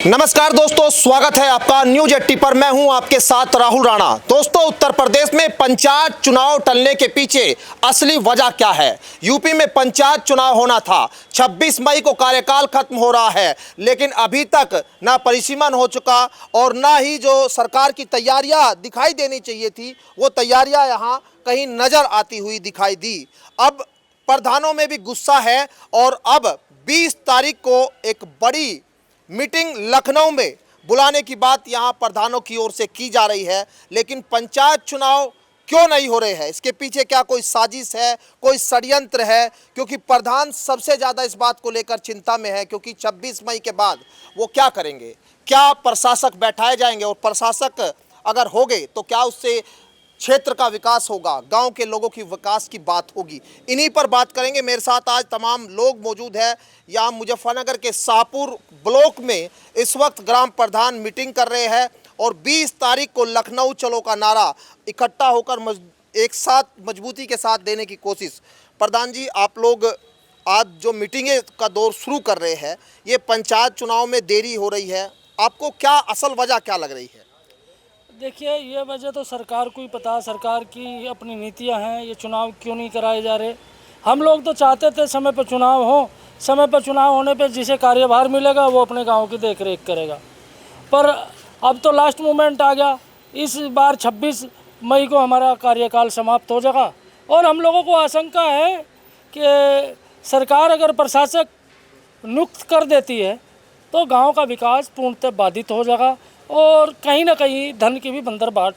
नमस्कार दोस्तों, स्वागत है आपका न्यूज 80 पर। मैं हूं आपके साथ राहुल राणा। दोस्तों, उत्तर प्रदेश में पंचायत चुनाव टलने के पीछे असली वजह क्या है? यूपी में पंचायत चुनाव होना था, 26 मई को कार्यकाल खत्म हो रहा है, लेकिन अभी तक ना परिसीमन हो चुका और ना ही जो सरकार की तैयारियां दिखाई देनी चाहिए थी वो तैयारियां यहां कहीं नजर आती हुई दिखाई दी। अब प्रधानों में भी गुस्सा है और अब 20 तारीख को एक बड़ी मीटिंग लखनऊ में बुलाने की बात यहां प्रधानों की ओर से की जा रही है, लेकिन पंचायत चुनाव क्यों नहीं हो रहे हैं? इसके पीछे क्या कोई साजिश है, कोई षड्यंत्र है? क्योंकि प्रधान सबसे ज़्यादा इस बात को लेकर चिंता में है, क्योंकि 26 मई के बाद वो क्या करेंगे? क्या प्रशासक बैठाए जाएंगे और प्रशासक अगर हो गए तो क्या उससे क्षेत्र का विकास होगा, गांव के लोगों की विकास की बात होगी? इन्हीं पर बात करेंगे। मेरे साथ आज तमाम लोग मौजूद हैं। यहाँ मुजफ्फरनगर के शाहपुर ब्लॉक में इस वक्त ग्राम प्रधान मीटिंग कर रहे हैं और 20 तारीख को लखनऊ चलो का नारा इकट्ठा होकर एक साथ मजबूती के साथ देने की कोशिश। प्रधान जी, आप लोग आज जो मीटिंगें का दौर शुरू कर रहे हैं, ये पंचायत चुनाव में देरी हो रही है, आपको क्या असल वजह क्या लग रही है? देखिए, ये वजह तो सरकार को ही पता। सरकार की अपनी नीतियां हैं, ये चुनाव क्यों नहीं कराए जा रहे। हम लोग तो चाहते थे समय पर चुनाव हो, समय पर चुनाव होने पे जिसे कार्यभार मिलेगा वो अपने गांव की देखरेख करेगा। पर अब तो लास्ट मोमेंट आ गया। इस बार 26 मई को हमारा कार्यकाल समाप्त हो जाएगा और हम लोगों को आशंका है कि सरकार अगर प्रशासक नियुक्त कर देती है तो गांव का विकास पूर्णतः बाधित हो जाएगा और कहीं ना कहीं धन की भी बंदरबाट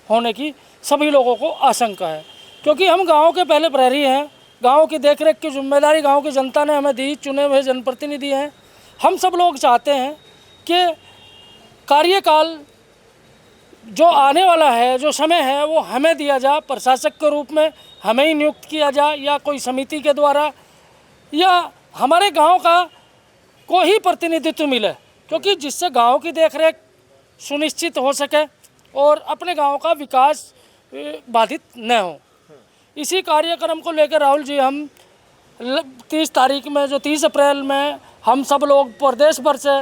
होने की सभी लोगों को आशंका है। क्योंकि हम गांव के पहले प्रहरी हैं, गांव की देखरेख की जिम्मेदारी गांव की जनता ने हमें दी, चुने हुए जनप्रतिनिधि हैं। हम सब लोग चाहते हैं कि कार्यकाल जो आने वाला है, जो समय है, वो हमें दिया जाए, प्रशासक के रूप में हमें ही नियुक्त किया जाए या कोई समिति के द्वारा, या हमारे गाँव का को ही प्रतिनिधित्व मिले, क्योंकि जिससे गाँव की देखरेख सुनिश्चित हो सके और अपने गांव का विकास बाधित न हो। इसी कार्यक्रम को लेकर राहुल जी, हम 30 तारीख में, जो 30 अप्रैल में हम सब लोग प्रदेश भर से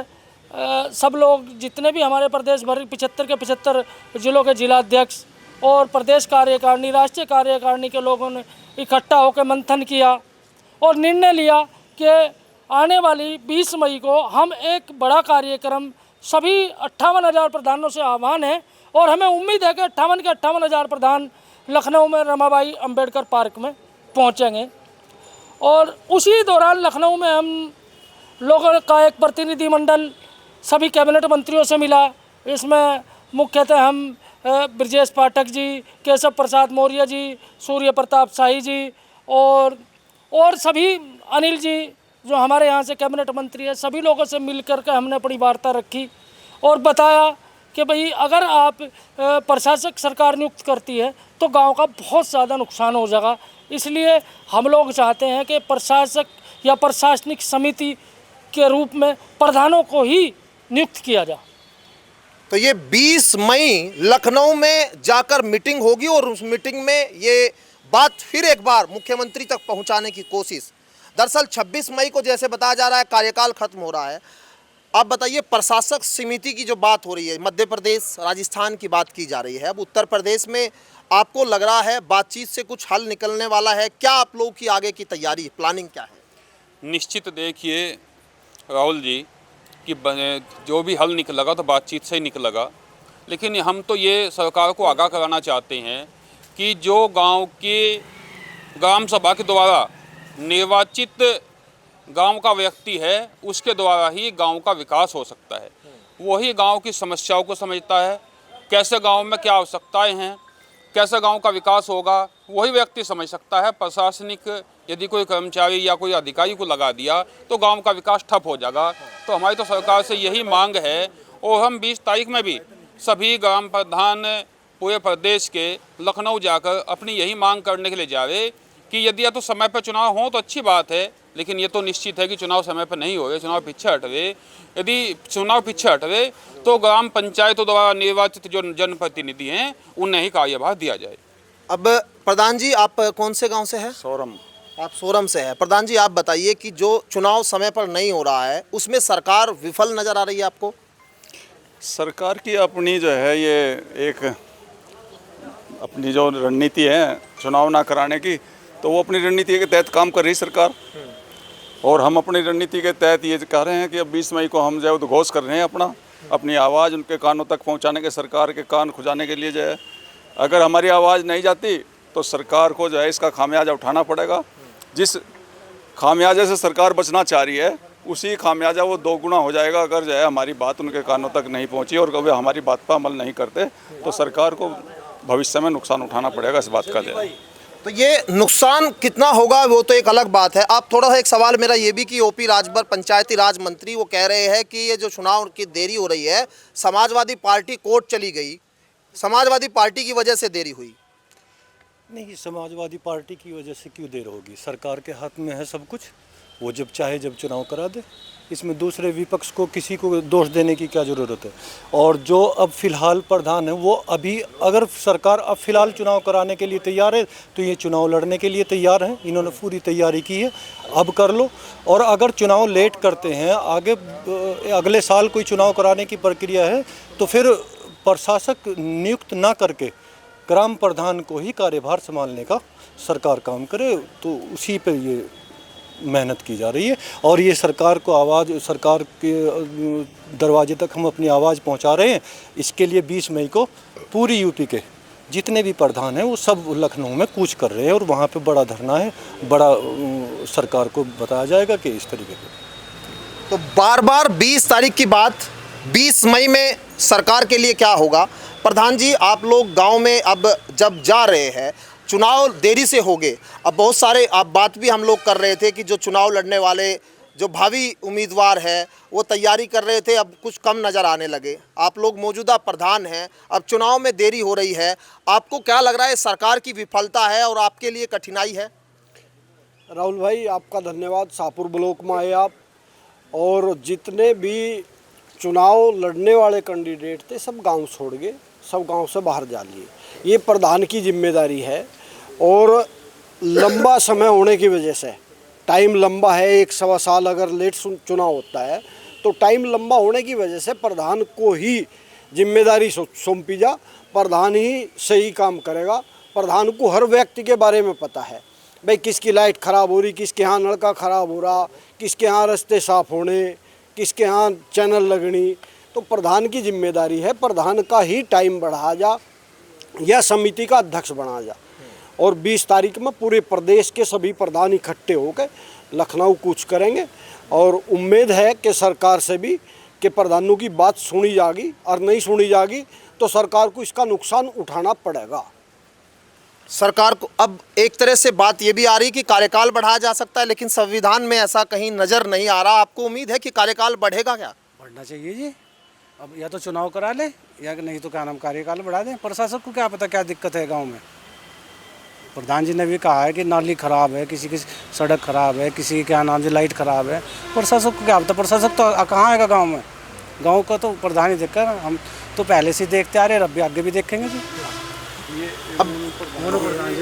सब लोग जितने भी हमारे प्रदेश भर 75 के 75 जिलों के जिलाध्यक्ष और प्रदेश कार्यकारिणी, राष्ट्रीय कार्यकारिणी के लोगों ने इकट्ठा होकर मंथन किया और निर्णय लिया कि आने वाली 20 मई को हम एक बड़ा कार्यक्रम, सभी 58,000 प्रधानों से आह्वान है और हमें उम्मीद है कि 58 के 58,000 प्रधान लखनऊ में रमाबाई अंबेडकर पार्क में पहुंचेंगे। और उसी दौरान लखनऊ में हम लोगों का एक प्रतिनिधिमंडल सभी कैबिनेट मंत्रियों से मिला। इसमें मुख्यतः हम ब्रजेश पाठक जी, केशव प्रसाद मौर्य जी, सूर्य प्रताप शाही जी और सभी अनिल जी जो हमारे यहाँ से कैबिनेट मंत्री है, सभी लोगों से मिल कर के हमने अपनी वार्ता रखी और बताया कि भाई अगर आप प्रशासक सरकार नियुक्त करती है तो गांव का बहुत ज़्यादा नुकसान हो जाएगा। इसलिए हम लोग चाहते हैं कि प्रशासक या प्रशासनिक समिति के रूप में प्रधानों को ही नियुक्त किया जाए। तो ये 20 मई लखनऊ में जाकर मीटिंग होगी और उस मीटिंग में ये बात फिर एक बार मुख्यमंत्री तक पहुंचाने की कोशिश। दरअसल 26 मई को जैसे बताया जा रहा है कार्यकाल खत्म हो रहा है। आप बताइए, प्रशासक समिति की जो बात हो रही है, मध्य प्रदेश, राजस्थान की बात की जा रही है, अब उत्तर प्रदेश में आपको लग रहा है बातचीत से कुछ हल निकलने वाला है? क्या आप लोगों की आगे की तैयारी, प्लानिंग क्या है? निश्चित देखिए राहुल जी कि जो भी हल निकलेगा तो बातचीत से ही निकलेगा, लेकिन हम तो ये सरकार को आगाह कराना चाहते हैं कि जो गाँव के ग्राम सभा के द्वारा निर्वाचित गांव का व्यक्ति है, उसके द्वारा ही गांव का विकास हो सकता है। वही गांव की समस्याओं को समझता है, कैसे गांव में क्या आवश्यकताएं हैं, कैसे गांव का विकास होगा, वही व्यक्ति समझ सकता है। प्रशासनिक यदि कोई कर्मचारी या कोई अधिकारी को लगा दिया तो गांव का विकास ठप हो जाएगा। तो हमारी तो सरकार से यही मांग है और हम 20 तारीख में भी सभी ग्राम प्रधान पूरे प्रदेश के लखनऊ जाकर अपनी यही मांग करने के लिए जा रहे कि यदि या तो समय पर चुनाव हो तो अच्छी बात है, लेकिन ये तो निश्चित है कि चुनाव समय पर नहीं हो रहे, चुनाव पीछे हट रहे। यदि चुनाव पीछे हट रहे तो ग्राम पंचायतों द्वारा निर्वाचित जो जनप्रतिनिधि हैं उन्हें ही कार्यभार दिया जाए। अब प्रधान जी, आप कौन से गांव से हैं? सोरम। आप सोरम से हैं। प्रधान जी, आप बताइए कि जो चुनाव समय पर नहीं हो रहा है उसमें सरकार विफल नजर आ रही है आपको? सरकार की अपनी जो है ये एक अपनी जो रणनीति है चुनाव ना कराने की, तो वो अपनी रणनीति के तहत काम कर रही सरकार। और हम अपनी रणनीति के तहत ये कह रहे हैं कि अब 20 मई को हम जो है उद्घोष कर रहे हैं अपनी आवाज़ उनके कानों तक पहुंचाने के, सरकार के कान खुजाने के लिए जो है। अगर हमारी आवाज़ नहीं जाती तो सरकार को जो है इसका खामियाजा उठाना पड़ेगा। जिस खामियाजे से सरकार बचना चाह रही है उसी खामियाजा वो 2 गुना हो जाएगा अगर जो है हमारी बात उनके कानों तक नहीं पहुंची और कभी हमारी बात पर अमल नहीं करते तो सरकार को भविष्य में नुकसान उठाना पड़ेगा। इस बात का जो है तो ये नुकसान कितना होगा वो तो एक अलग बात है। आप थोड़ा सा एक सवाल मेरा ये भी कि ओपी राजभर पंचायती राज मंत्री वो कह रहे हैं कि ये जो चुनाव की देरी हो रही है, समाजवादी पार्टी कोर्ट चली गई, समाजवादी पार्टी की वजह से देरी हुई। नहीं, समाजवादी पार्टी की वजह से क्यों देर होगी? सरकार के हाथ में है सब कुछ, वो जब चाहे जब चुनाव करा दे। इसमें दूसरे विपक्ष को किसी को दोष देने की क्या ज़रूरत है? और जो अब फिलहाल प्रधान है वो अभी, अगर सरकार अब फिलहाल चुनाव कराने के लिए तैयार है तो ये चुनाव लड़ने के लिए तैयार हैं। इन्होंने पूरी तैयारी की है, अब कर लो। और अगर चुनाव लेट करते हैं, आगे अगले साल कोई चुनाव कराने की प्रक्रिया है तो फिर प्रशासक नियुक्त ना करके ग्राम प्रधान को ही कार्यभार संभालने का सरकार काम करे, तो उसी पर ये मेहनत की जा रही है। और ये सरकार को आवाज़, सरकार के दरवाजे तक हम अपनी आवाज़ पहुंचा रहे हैं। इसके लिए 20 मई को पूरी यूपी के जितने भी प्रधान हैं वो सब लखनऊ में कूच कर रहे हैं और वहाँ पे बड़ा धरना है, बड़ा सरकार को बताया जाएगा कि इस तरीके से। तो बार बार 20 तारीख की बात, 20 मई में सरकार के लिए क्या होगा? प्रधान जी, आप लोग गांव में अब जब जा रहे हैं, चुनाव देरी से हो गए, अब बहुत सारे आप बात भी हम लोग कर रहे थे कि जो चुनाव लड़ने वाले जो भावी उम्मीदवार है वो तैयारी कर रहे थे, अब कुछ कम नज़र आने लगे। आप लोग मौजूदा प्रधान हैं, अब चुनाव में देरी हो रही है, आपको क्या लग रहा है सरकार की विफलता है और आपके लिए कठिनाई है? राहुल भाई, आपका धन्यवाद। शाहपुर ब्लॉक में आए आप, और जितने भी चुनाव लड़ने वाले कैंडिडेट थे सब गांव छोड़ गए, सब गांव से बाहर जा लिए। ये प्रधान की जिम्मेदारी है। और लंबा समय होने की वजह से, टाइम लंबा है, 1-1.25 साल अगर लेट चुनाव होता है तो टाइम लंबा होने की वजह से प्रधान को ही जिम्मेदारी सौंपी जा। प्रधान ही सही काम करेगा। प्रधान को हर व्यक्ति के बारे में पता है, भाई किसकी लाइट ख़राब हो रही, किसके यहाँ नलका ख़राब हो रहा, किसके यहाँ रास्ते साफ़ होने, किसके यहाँ चैनल लगनी। तो प्रधान की जिम्मेदारी है, प्रधान का ही टाइम बढ़ा जा या समिति का अध्यक्ष बना जा। और 20 तारीख में पूरे प्रदेश के सभी प्रधान इकट्ठे होकर लखनऊ कूच करेंगे और उम्मीद है कि सरकार से भी कि प्रधानों की बात सुनी जाएगी, और नहीं सुनी जाएगी तो सरकार को इसका नुकसान उठाना पड़ेगा। सरकार को अब एक तरह से बात ये भी आ रही कि कार्यकाल बढ़ाया जा सकता है, लेकिन संविधान में ऐसा कहीं नज़र नहीं आ रहा। आपको उम्मीद है कि कार्यकाल बढ़ेगा क्या? बढ़ना चाहिए जी। अब या तो चुनाव करा ले या नहीं तो क्या नाम कार्यकाल बढ़ा दें। प्रशासक को क्या पता क्या दिक्कत है गांव में। प्रधान जी ने भी कहा है कि नाली ख़राब है, किसी की सड़क ख़राब है, किसी की क्या नाम जी लाइट ख़राब है। प्रशासक को क्या पता? प्रशासक तो कहाँ आएगा गांव में? गांव का तो प्रधान ही देखकर, हम तो पहले से देखते आ रहे, अब भी आगे भी देखेंगे जी।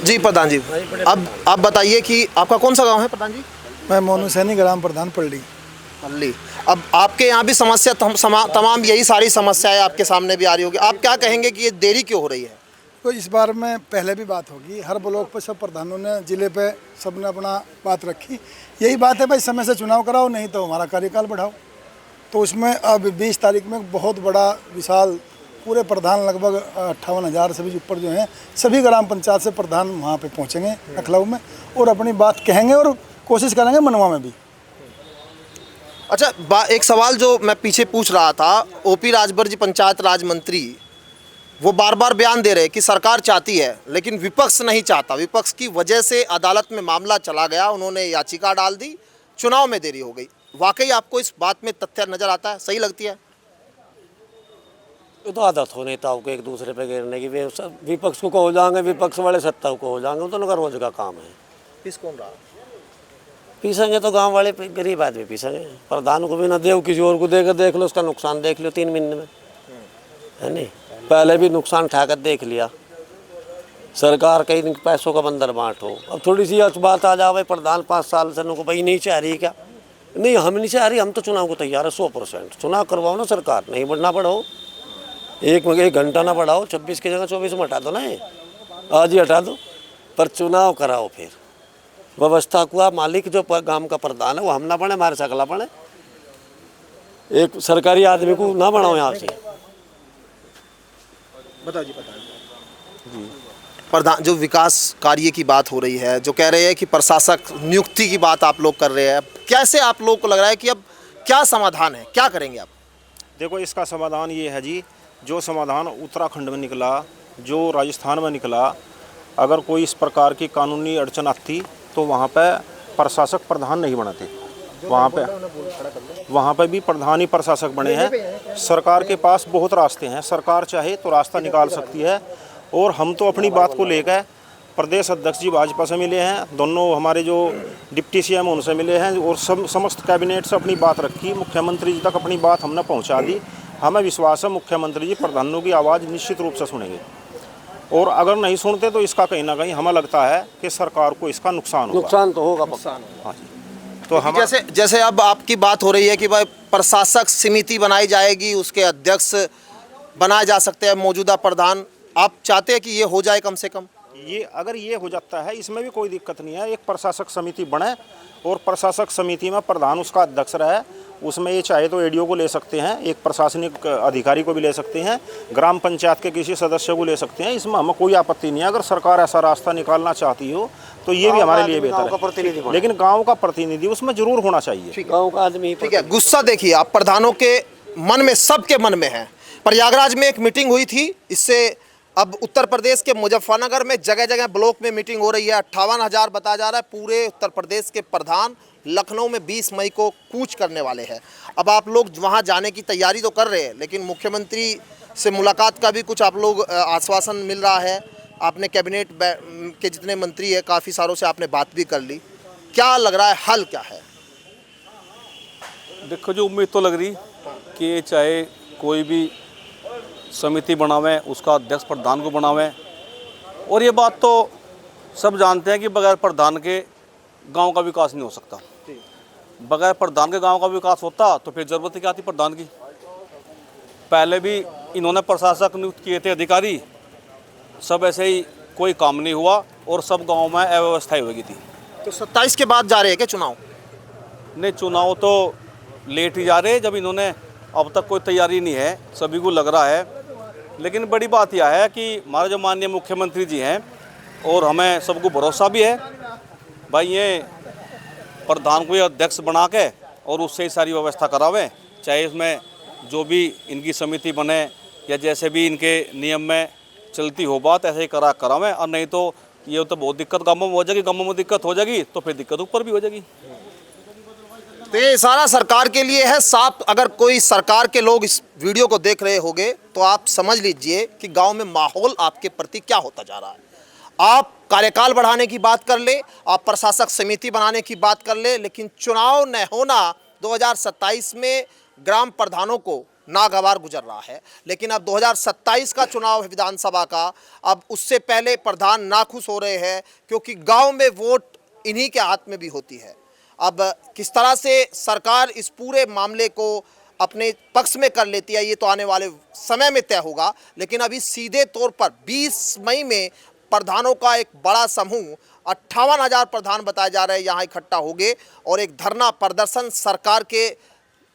जी प्रधान जी, अब आप बताइए कि आपका कौन सा गांव है प्रधान जी? मैं मोनू सैनी, ग्राम प्रधान पल्ली। पल्ली। अब आपके यहाँ भी समस्या तमाम यही सारी समस्याएं आपके सामने भी आ रही होगी। आप क्या कहेंगे कि ये देरी क्यों हो रही है? तो इस बार में पहले भी बात होगी, हर ब्लॉक पे सब प्रधानों ने, जिले पे सब ने अपना बात रखी। यही बात है भाई, समय से चुनाव कराओ, नहीं तो हमारा कार्यकाल बढ़ाओ। तो उसमें अब 20 तारीख में बहुत बड़ा विशाल पूरे प्रधान लगभग 58,000 से भी ऊपर जो हैं सभी ग्राम पंचायत से प्रधान वहाँ पे पहुँचेंगे लखनऊ में और अपनी बात कहेंगे और कोशिश करेंगे मनवा में भी। अच्छा, एक सवाल जो मैं पीछे पूछ रहा था, ओपी राजभर जी पंचायत राज मंत्री वो बार बार बयान दे रहे हैं कि सरकार चाहती है लेकिन विपक्ष नहीं चाहता। विपक्ष की वजह से अदालत में मामला चला गया, उन्होंने याचिका डाल दी, चुनाव में देरी हो गई। वाकई आपको इस बात में तथ्य नज़र आता है, सही लगती है? ये तो आदत हो नेताओं को एक दूसरे पे घेरने की। वे सब विपक्ष को हो जाएंगे, विपक्ष वाले सत्ता को हो जाएंगे, तो उनका रोज का काम है। पीस कौन रहा? पीसेंगे तो गांव वाले गरीब आदमी पीसेंगे। प्रधान को भी ना देव, किसी और को देकर देख लो, उसका नुकसान देख लो 3 महीने में, है नहीं? पहले भी नुकसान उठाकर देख लिया। सरकार कई पैसों का बंदर बांटो। अब थोड़ी सी बात आ जाए, प्रधान 5 साल से उनको भाई नहीं चाह रही क्या? नहीं, हम नहीं चाह रही, हम तो चुनाव को तैयार है 100%। चुनाव करवाओ ना सरकार, नहीं बढ़ना पड़ो। एक घंटा ना बढ़ाओ, 26 की जगह 24 में हटा दो ना, ये आज ही हटा दो, पर चुनाव कराओ। फिर व्यवस्था को मालिक जो गांव का प्रधान है वो हम ना बने, हमारे सकला बने, एक सरकारी आदमी को ना बनाओ यहाँ से। बताइए प्रधान, जो विकास कार्य की बात हो रही है, जो कह रहे हैं कि प्रशासक नियुक्ति की बात आप लोग कर रहे हैं, कैसे आप लोग को लग रहा है कि अब क्या समाधान है, क्या करेंगे आप? देखो, इसका समाधान ये है जी, जो समाधान उत्तराखंड में निकला, जो राजस्थान में निकला, अगर कोई इस प्रकार की कानूनी अड़चन आती तो वहाँ पे प्रशासक प्रधान नहीं बनाते, वहाँ पे भी प्रधान ही प्रशासक बने हैं। सरकार के पास बहुत रास्ते हैं, सरकार चाहे तो रास्ता निकाल सकती है। और हम तो अपनी बात को लेकर प्रदेश अध्यक्ष जी भाजपा से मिले हैं, दोनों हमारे जो डिप्टी सीएम उनसे मिले हैं, और समस्त कैबिनेट से अपनी बात रखी, मुख्यमंत्री जी तक अपनी बात हमने पहुंचा दी। हमें विश्वास है मुख्यमंत्री जी प्रधानों की आवाज़ निश्चित रूप से सुनेंगे, और अगर नहीं सुनते तो इसका कहीं ना कहीं हमें लगता है कि सरकार को इसका नुकसान तो होगा। हाँ जी, तो हम जैसे अब आपकी बात हो रही है कि भाई प्रशासक समिति बनाई जाएगी, उसके अध्यक्ष बनाए जा सकते हैं, मौजूदा प्रधान, आप चाहते हैं कि ये हो जाए कम से कम? ये अगर ये हो जाता है, इसमें भी कोई दिक्कत नहीं है। एक प्रशासक समिति बने और प्रशासक समिति में प्रधान उसका अध्यक्ष रहे, उसमें ये चाहे तो एडीओ को ले सकते हैं, एक प्रशासनिक अधिकारी को भी ले सकते हैं, ग्राम पंचायत के किसी सदस्य को ले सकते हैं, इसमें हमें कोई आपत्ति नहीं है। अगर सरकार ऐसा रास्ता निकालना चाहती हो तो ये भी हमारे लिए बेहतर है, लेकिन गाँव का प्रतिनिधि उसमें जरूर होना चाहिए, गाँव का आदमी। ठीक है, गुस्सा देखिए आप प्रधानों के मन में, सबके मन में है। प्रयागराज में एक मीटिंग हुई थी, इससे अब उत्तर प्रदेश के मुजफ्फरनगर में जगह जगह ब्लॉक में मीटिंग हो रही है। 58,000 बताया जा रहा है। पूरे उत्तर प्रदेश के प्रधान लखनऊ में 20 मई को कूच करने वाले हैं। अब आप लोग वहां जाने की तैयारी तो कर रहे हैं, लेकिन मुख्यमंत्री से मुलाकात का भी कुछ आप लोग आश्वासन मिल रहा है। आपने कैबिनेट के जितने मंत्री हैं, काफ़ी सारों से आपने बात भी कर ली, क्या लग रहा है, हल क्या है? देखो, जो उम्मीद तो लग रही कि चाहे कोई भी समिति बनावें, उसका अध्यक्ष प्रधान को बनावें, और ये बात तो सब जानते हैं कि बगैर प्रधान के गांव का विकास नहीं हो सकता। बगैर प्रधान के गांव का विकास होता तो फिर ज़रूरत क्या थी प्रधान की? पहले भी इन्होंने प्रशासक नियुक्त किए थे अधिकारी, सब ऐसे ही कोई काम नहीं हुआ और सब गाँव में अव्यवस्थाएं हो गई थी। तो 27 के बाद जा रहे हैं क्या चुनाव? नहीं, चुनाव तो लेट ही जा रहे हैं, जब इन्होंने अब तक कोई तैयारी नहीं है, सभी को लग रहा है। लेकिन बड़ी बात यह है कि हमारे जो माननीय मुख्यमंत्री जी हैं, और हमें सबको भरोसा भी है भाई, ये प्रधान को ये अध्यक्ष बना के और उससे ही सारी व्यवस्था करावें, चाहे इसमें जो भी इनकी समिति बने या जैसे भी इनके नियम में चलती हो बात, ऐसे ही करावें। और नहीं तो ये तो बहुत दिक्कत गाँवों में हो जाएगी, गाँवों में दिक्कत हो जाएगी तो फिर दिक्कत ऊपर भी हो जाएगी। तो ये इशारा सरकार के लिए है साफ। अगर कोई सरकार के लोग इस वीडियो को देख रहे होंगे तो आप समझ लीजिए कि गांव में माहौल आपके प्रति क्या होता जा रहा है। आप कार्यकाल बढ़ाने की बात कर ले, आप प्रशासक समिति बनाने की बात कर ले, लेकिन चुनाव न होना 2027 में ग्राम प्रधानों को नागवार गुजर रहा है। लेकिन अब 2027 का चुनाव है विधानसभा का, अब उससे पहले प्रधान नाखुश हो रहे हैं, क्योंकि गाँव में वोट इन्हीं के हाथ में भी होती है। अब किस तरह से सरकार इस पूरे मामले को अपने पक्ष में कर लेती है, ये तो आने वाले समय में तय होगा। लेकिन अभी सीधे तौर पर 20 मई में प्रधानों का एक बड़ा समूह, 58,000 प्रधान बताए जा रहे हैं, यहाँ इकट्ठा होंगे और एक धरना प्रदर्शन सरकार के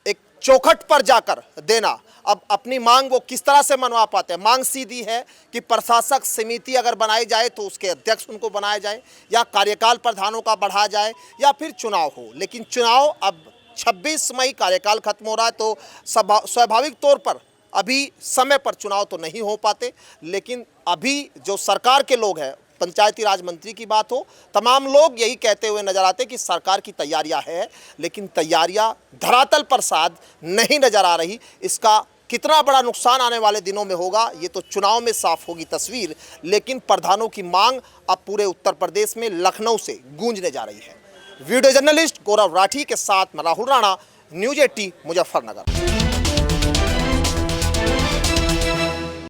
एक चौखट पर जाकर देना। अब अपनी मांग वो किस तरह से मनवा पाते हैं? मांग सीधी है कि प्रशासक समिति अगर बनाई जाए तो उसके अध्यक्ष उनको बनाया जाए, या कार्यकाल प्रधानों का बढ़ाया जाए, या फिर चुनाव हो। लेकिन चुनाव अब 26 मई कार्यकाल खत्म हो रहा है, तो स्वाभाविक तौर पर अभी समय पर चुनाव तो नहीं हो पाते। लेकिन अभी जो सरकार के लोग हैं, पंचायती राज मंत्री की बात हो, तमाम लोग यही कहते हुए नजर आते कि सरकार की तैयारियां है, लेकिन तैयारियां धरातल पर साध नहीं नजर आ रही। इसका कितना बड़ा नुकसान आने वाले दिनों में होगा, ये तो चुनाव में साफ होगी तस्वीर। लेकिन प्रधानों की मांग अब पूरे उत्तर प्रदेश में लखनऊ से गूंजने जा रही है। वीडियो जर्नलिस्ट गौरव राठी के साथ मैं राहुल राणा, न्यूज़ 18 मुजफ्फरनगर।